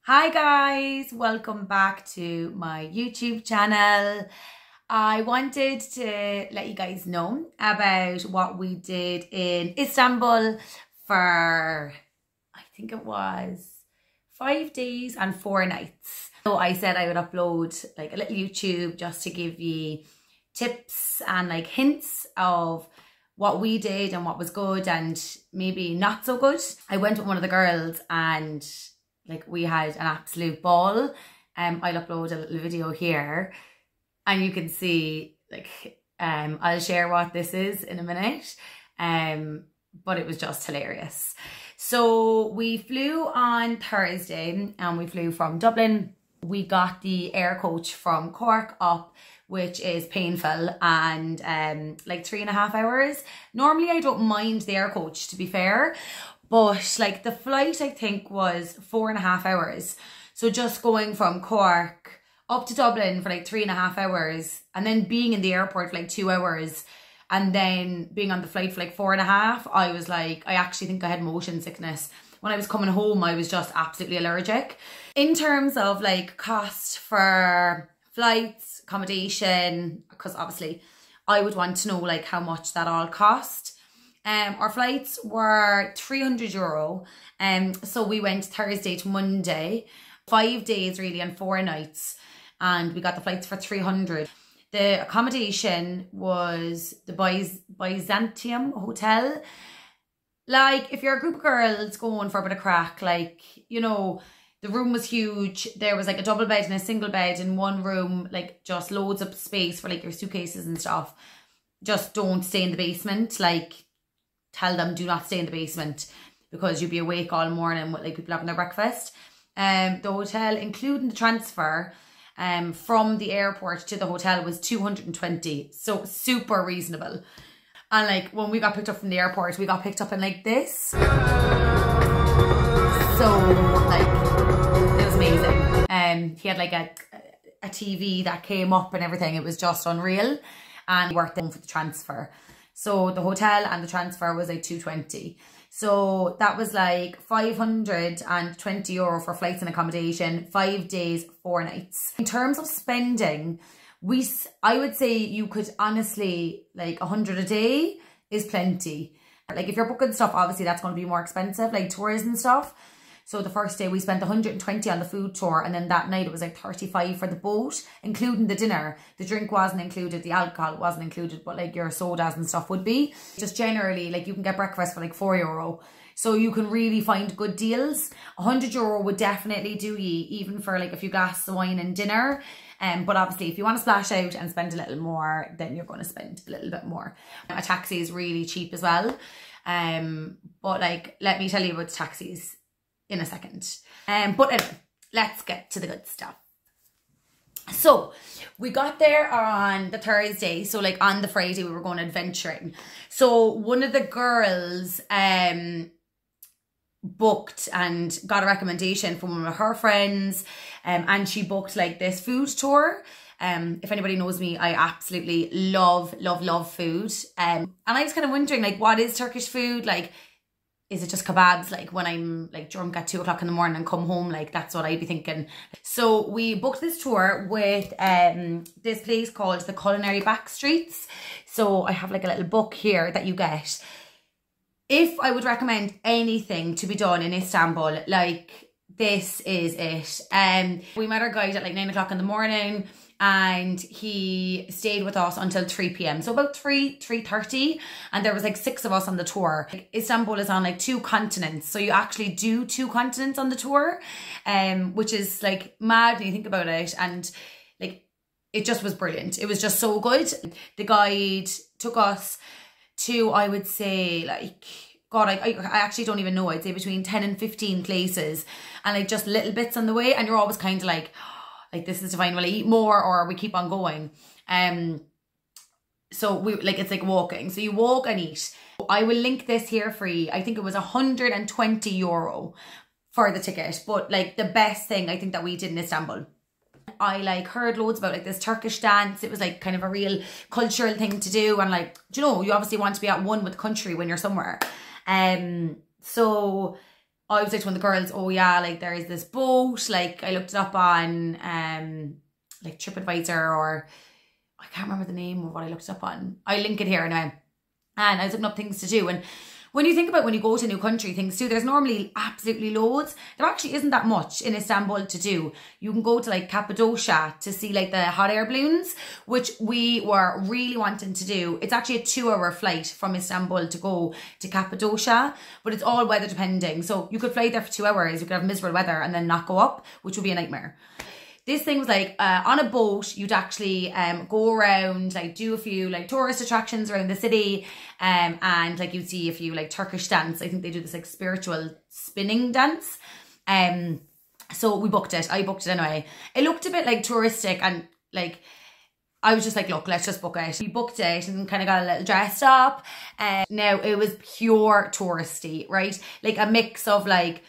Hi guys, welcome back to my YouTube channel. I wanted to let you guys know about what we did in Istanbul for, I think it was 5 days and 4 nights. So I said I would upload like a little YouTube just to give you tips and like hints of what we did and what was good and maybe not so good. I went with one of the girls and like we had an absolute ball. I'll upload a little video here and you can see like I'll share what this is in a minute. But it was just hilarious. So we flew on Thursday and we flew from Dublin. We got the air coach from Cork up, which is painful and like 3.5 hours. Normally I don't mind the air coach, to be fair, but like the flight I think was 4.5 hours. So just going from Cork up to Dublin for like 3.5 hours and then being in the airport for like 2 hours and then being on the flight for like 4.5, I was like, I actually think I had motion sickness. When I was coming home, I was just absolutely allergic. In terms of like cost for flights, accommodation, because obviously I would want to know like how much that all cost. Our flights were €300. So we went Thursday to Monday, 5 days really and 4 nights. And we got the flights for 300. The accommodation was the Byzantium Hotel. Like, if you're a group of girls going for a bit of crack, like, you know, the room was huge. There was like a double bed and a single bed in one room, like just loads of space for like your suitcases and stuff. Just don't stay in the basement. Like, tell them do not stay in the basement because you'll be awake all morning with like people having their breakfast. The hotel, including the transfer from the airport to the hotel, was 220. So super reasonable. And like when we got picked up from the airport, we got picked up in like this. So like it was amazing. He had like a TV that came up and everything. It was just unreal. And we worked in for the transfer. So the hotel and the transfer was like 220. So that was like €520 for flights and accommodation, 5 days, 4 nights. In terms of spending, I would say you could honestly, like 100 a day is plenty. Like if you're booking stuff, obviously that's going to be more expensive, like tours and stuff. So the first day we spent 120 on the food tour, and then that night it was like 35 for the boat, including the dinner. The drink wasn't included, the alcohol wasn't included, but like your sodas and stuff would be. Just generally, like you can get breakfast for like €4. So you can really find good deals. €100 would definitely do you, even for like a few glasses of wine and dinner. But obviously if you want to splash out and spend a little more, then you're going to spend a little bit more. A taxi is really cheap as well. But like, let me tell you about the taxis in a second. But anyway, let's get to the good stuff. So we got there on the Thursday. So like on the Friday we were going adventuring. So one of the girls booked and got a recommendation from one of her friends, and she booked like this food tour. If anybody knows me, I absolutely love food. And I was kind of wondering, like, what is Turkish food? Like, is it just kebabs? Like when I'm like drunk at 2 o'clock in the morning and come home, like that's what I'd be thinking. So we booked this tour with this place called the Culinary Backstreets. So I have like a little book here that you get. If I would recommend anything to be done in Istanbul, like this is it. We met our guide at like 9 o'clock in the morning and he stayed with us until 3 p.m. So about 3:30, and there was like 6 of us on the tour. Like, Istanbul is on like 2 continents. So you actually do 2 continents on the tour, which is like mad when you think about it. And like, it just was brilliant. It was just so good. The guide took us to, I would say, like, God, I actually don't even know. I'd say between 10 and 15 places, and like just little bits on the way. And you're always kind of like this is divine. Will I eat more or we keep on going? So we like, it's like walking. So you walk and eat. I will link this here for you. I think it was €120 for the ticket. But like the best thing I think that we did in Istanbul, I like heard loads about like this Turkish dance. It was like kind of a real cultural thing to do, and like, you know, you obviously want to be at one with the country when you're somewhere. So I was like to one of the girls, oh yeah, like there is this boat, like I looked it up on like TripAdvisor, or I can't remember the name of what I looked it up on. I link it here now. And I was looking up things to do. And when you think about when you go to a new country, things to do, there's normally absolutely loads. There actually isn't that much in Istanbul to do. You can go to like Cappadocia to see like the hot air balloons, which we were really wanting to do. It's actually a 2-hour flight from Istanbul to go to Cappadocia, but it's all weather depending. So you could fly there for 2 hours, you could have miserable weather and then not go up, which would be a nightmare. This thing was like on a boat, you'd actually go around, like do a few like tourist attractions around the city, and like you'd see a few like Turkish dance. I think they do this like spiritual spinning dance. So we booked it. I booked it anyway. It looked a bit like touristic, and like I was just like, look, let's just book it. We booked it and kind of got a little dressed up. Now it was pure touristy, right? Like a mix of like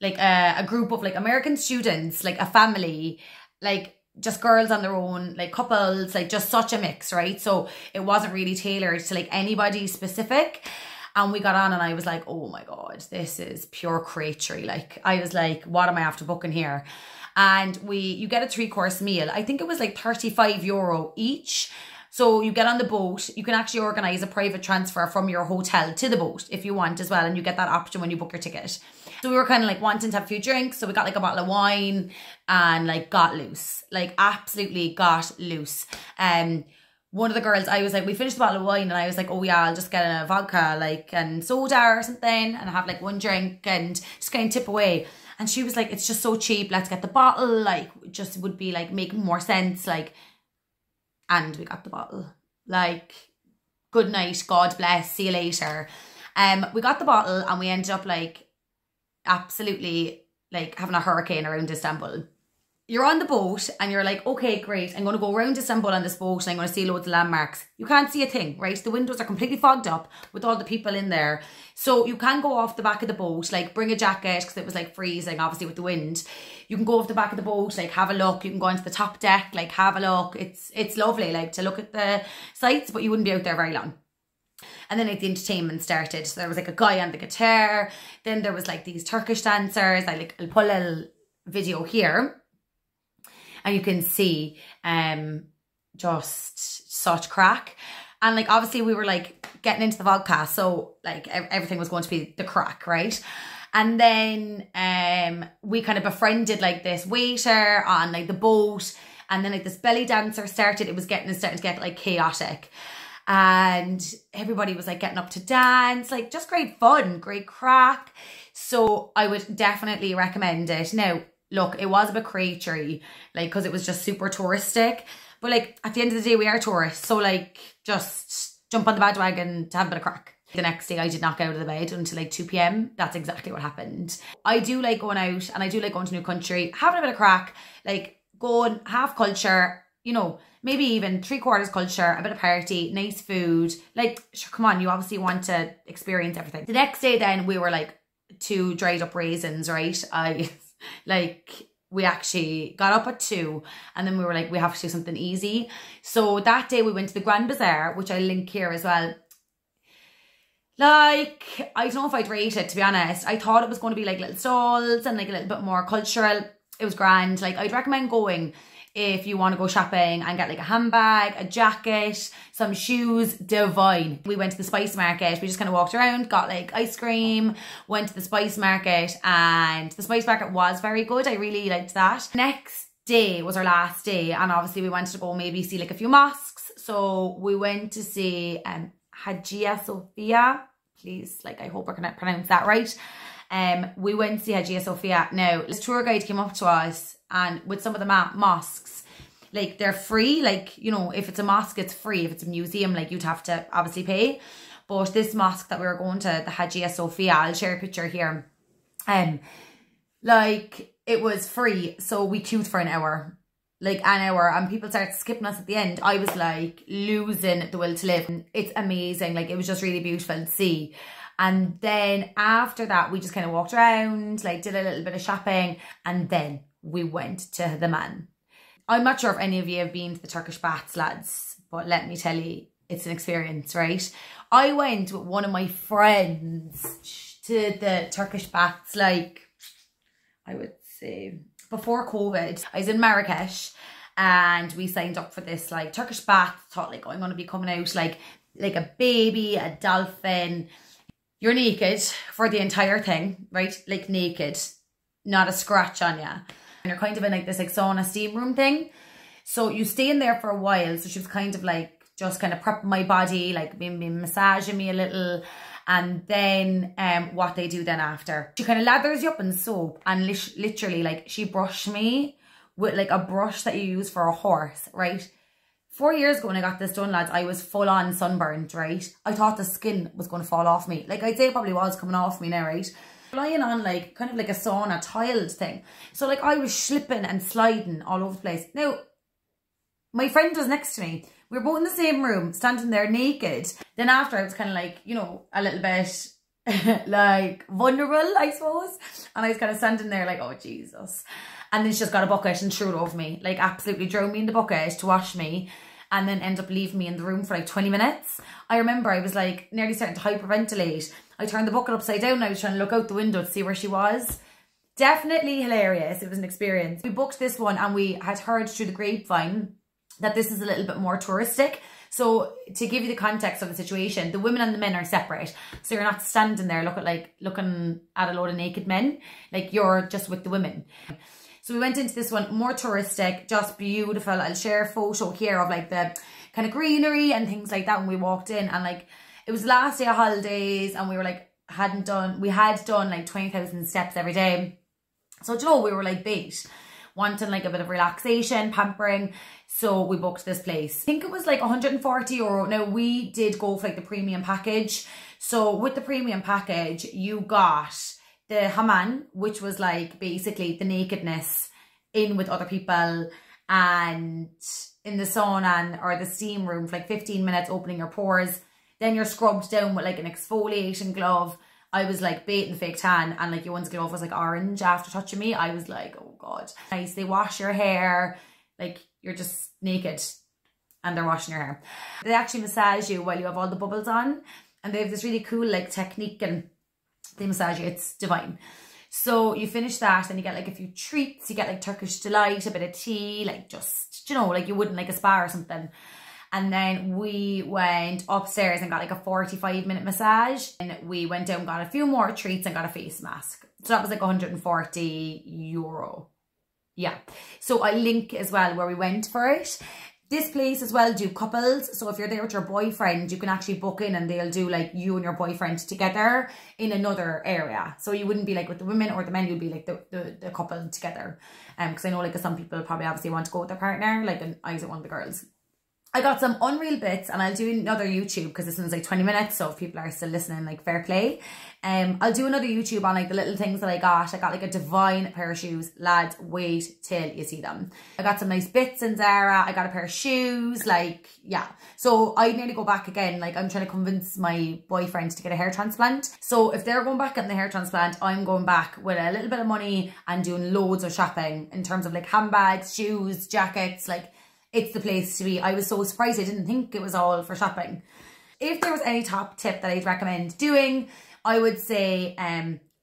a group of like American students, like a family, like just girls on their own, like couples, like just such a mix, right? So it wasn't really tailored to like anybody specific. And we got on and I was like, oh my God, this is pure cratery. Like I was like, what am I after booking here? And you get a 3-course meal. I think it was like €35 each. So you get on the boat, you can actually organise a private transfer from your hotel to the boat if you want as well. And you get that option when you book your ticket. So we were kind of like wanting to have a few drinks. So we got like a bottle of wine and like got loose, like absolutely got loose. One of the girls, I was like, we finished the bottle of wine and I was like, oh yeah, I'll just get a vodka like and soda or something and have like one drink and just kind of tip away. And she was like, it's just so cheap. Let's get the bottle. Like just would be like making more sense. Like, and we got the bottle. Like, good night, God bless, see you later. We got the bottle and we ended up like absolutely like having a hurricane around Istanbul. You're on the boat and you're like, okay, great, I'm going to go around Istanbul on this boat and I'm going to see loads of landmarks. You can't see a thing, right? The windows are completely fogged up with all the people in there. So you can go off the back of the boat, like bring a jacket because it was like freezing, obviously with the wind. You can go off the back of the boat, like have a look. You can go into the top deck, like have a look. It's lovely, like to look at the sights, but you wouldn't be out there very long. And then like the entertainment started. So there was like a guy on the guitar. Then there was like these Turkish dancers. I'll pull a little video here. And you can see just such crack. And like obviously we were like getting into the vodka. So like everything was going to be the crack, right? And then we kind of befriended like this waiter on like the boat. And then like this belly dancer started. It was starting to get like chaotic. And everybody was like getting up to dance, like just great fun, great crack. So I would definitely recommend it. Now, look, it was a bit cratery, like, because it was just super touristic. But like at the end of the day, we are tourists. So like just jump on the bandwagon to have a bit of crack. The next day I did not get out of the bed until like 2 p.m. That's exactly what happened. I do like going out and I do like going to a new country, having a bit of crack, like going half culture, you know, maybe even 3/4 culture, a bit of party, nice food. Like, sure, come on, you obviously want to experience everything. The next day then we were like 2 dried up raisins, right? We actually got up at 2 and then we were like, we have to do something easy. So that day we went to the Grand Bazaar, which I link here as well. Like, I don't know if I'd rate it, to be honest. I thought it was going to be like little stalls and like a little bit more cultural. It was grand. Like, I'd recommend going if you want to go shopping and get like a handbag, a jacket, some shoes, divine. We went to the spice market. We just kind of walked around, got like ice cream, went to the spice market, and the spice market was very good. I really liked that. Next day was our last day, and obviously we wanted to go maybe see like a few mosques. So we went to see Hagia Sophia. Please, like, I hope I can pronounce that right. We went to see Hagia Sophia. Now, this tour guide came up to us, and with some of the mosques, like, they're free. Like, you know, if it's a mosque, it's free. If it's a museum, like, you'd have to obviously pay. But this mosque that we were going to, the Hagia Sophia, I'll share a picture here. Like, it was free. So we queued for an hour. Like, an hour, and people started skipping us at the end. I was like losing the will to live. It's amazing. Like, it was just really beautiful to see. And then after that, we just kind of walked around, like did a little bit of shopping, and then we went to the man. I'm not sure if any of you have been to the Turkish baths, lads, but let me tell you, it's an experience, right? I went with one of my friends. to the Turkish baths, like, I would say, before COVID. I was in Marrakesh and we signed up for this, like, Turkish bath. Thought, like, oh, I'm going to be coming out like a baby, a dolphin. You're naked for the entire thing, right? Like, naked, not a scratch on you. And you're kind of in, like, this, like, sauna steam room thing. So you stay in there for a while. So she was kind of, like, just kind of prepping my body, like, maybe massaging me a little. And then what they do then after, she kind of lathers you up in soap, and literally, like, she brushed me with, like, a brush that you use for a horse, right? 4 years ago when I got this done, lads, I was full on sunburned, right? I thought the skin was going to fall off me. Like, I'd say it probably was coming off me now, right? Lying on, like, kind of like a sauna tiled thing. So, like, I was slipping and sliding all over the place. Now, my friend was next to me. We were both in the same room, standing there naked. Then after, I was kind of like, you know, a little bit like vulnerable, I suppose. And I was kind of standing there like, oh, Jesus. And then she just got a bucket and threw it over me. Like, absolutely drowned me in the bucket to wash me. And then ended up leaving me in the room for like 20 minutes. I remember I was like nearly starting to hyperventilate. I turned the bucket upside down and I was trying to look out the window to see where she was. Definitely hilarious. It was an experience. We booked this one and we had heard through the grapevine that this is a little bit more touristic. So to give you the context of the situation, the women and the men are separate. So you're not standing there looking at a load of naked men. Like, you're just with the women. So we went into this one, more touristic, just beautiful. I'll share a photo here of like the kind of greenery and things like that when we walked in. And like, it was the last day of holidays and we were like, we had done like 20,000 steps every day. So, you know, we were like bait, wanting like a bit of relaxation, pampering. So we booked this place. I think it was like €140. Now, we did go for like the premium package. So with the premium package, you got the hammam, which was like basically the nakedness in with other people, and in the sauna or the steam room for like 15 minutes, opening your pores. Then you're scrubbed down with like an exfoliating glove. I was like baiting fake tan, and like your one's glove was like orange after touching me. I was like, oh God. Nice. They wash your hair, like you're just naked and they're washing your hair. They actually massage you while you have all the bubbles on, and they have this really cool like technique and they massage you. It's divine. So you finish that and you get like a few treats. You get like Turkish delight, a bit of tea, like just, you know, like you wouldn't like a spa or something. And then we went upstairs and got like a 45-minute massage. And we went down, got a few more treats and got a face mask. So that was like €140. Yeah. So I link as well where we went for it. This place as well do couples. So if you're there with your boyfriend, you can actually book in and they'll do like you and your boyfriend together in another area. So you wouldn't be like with the women or the men, you'd be like the couple together. Because I know like some people probably obviously want to go with their partner, like I was with one of the girls. I got some unreal bits, and I'll do another YouTube because this one's like 20 minutes. So if people are still listening, like fair play. I'll do another YouTube on like the little things that I got. I got like a divine pair of shoes. Lads, wait till you see them. I got some nice bits in Zara. I got a pair of shoes, like, yeah. So I nearly go back again. Like, I'm trying to convince my boyfriend to get a hair transplant. So if they're going back getting the hair transplant, I'm going back with a little bit of money and doing loads of shopping in terms of like handbags, shoes, jackets, like, it's the place to be. I was so surprised. I didn't think it was all for shopping. If there was any top tip that I'd recommend doing, I would say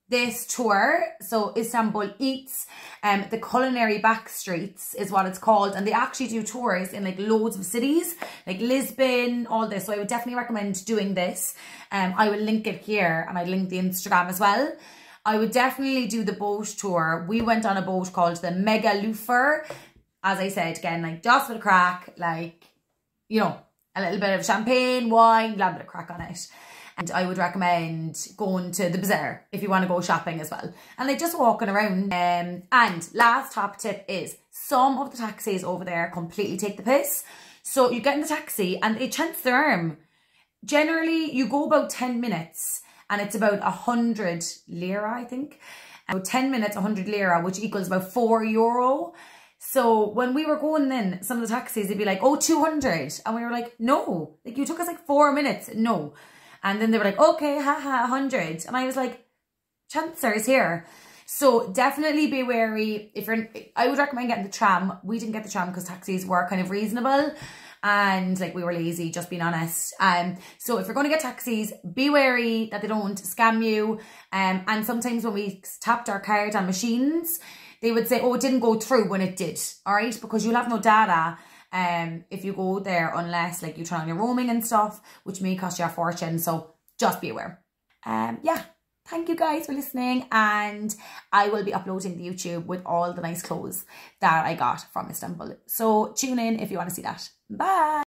this tour. So Istanbul Eats, the culinary back streets is what it's called. And they actually do tours in like loads of cities, like Lisbon, all this. So I would definitely recommend doing this. I will link it here and I'll link the Instagram as well. I would definitely do the boat tour. We went on a boat called the Mega Lufer. As I said, again, like just with a crack, like, you know, a little bit of champagne, wine, a bit of crack on it. And I would recommend going to the bazaar if you want to go shopping as well. And like just walking around. And last top tip is some of the taxis over there completely take the piss. So you get in the taxi and they chance their arm. Generally, you go about 10 minutes and it's about 100 lira, I think. About 10 minutes, 100 lira, which equals about €4. So when we were going in, some of the taxis, they'd be like, oh, 200. And we were like, no, like you took us like 4 minutes. No. And then they were like, okay, haha, 100. And I was like, chancers here. So definitely be wary. I would recommend getting the tram. We didn't get the tram because taxis were kind of reasonable. and like we were lazy, just being honest. So if you're going to get taxis, be wary that they don't scam you. And sometimes when we tapped our card on machines, they would say, oh, it didn't go through when it did, all right? Because you'll have no data if you go there, unless like you turn on your roaming and stuff, which may cost you a fortune. So just be aware. Yeah, thank you guys for listening, and I will be uploading the YouTube with all the nice clothes that I got from Istanbul. So tune in if you want to see that. Bye.